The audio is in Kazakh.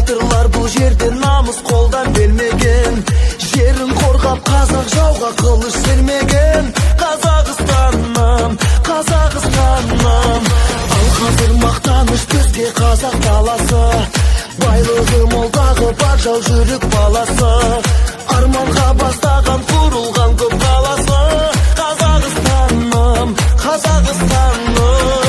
Батырлар бұл жерде намыс қолдан бермеген, жерін қорғап қазақ жауға қылыш сермеген. Қазақстаным, Қазақстаным, ал қазір мақтаныш бізде қазақ даласы, байлығы молдағы бар жау жүрек баласы, арманға бастаған құрылған көп қаласы. Қазақстаным, Қазақстаным.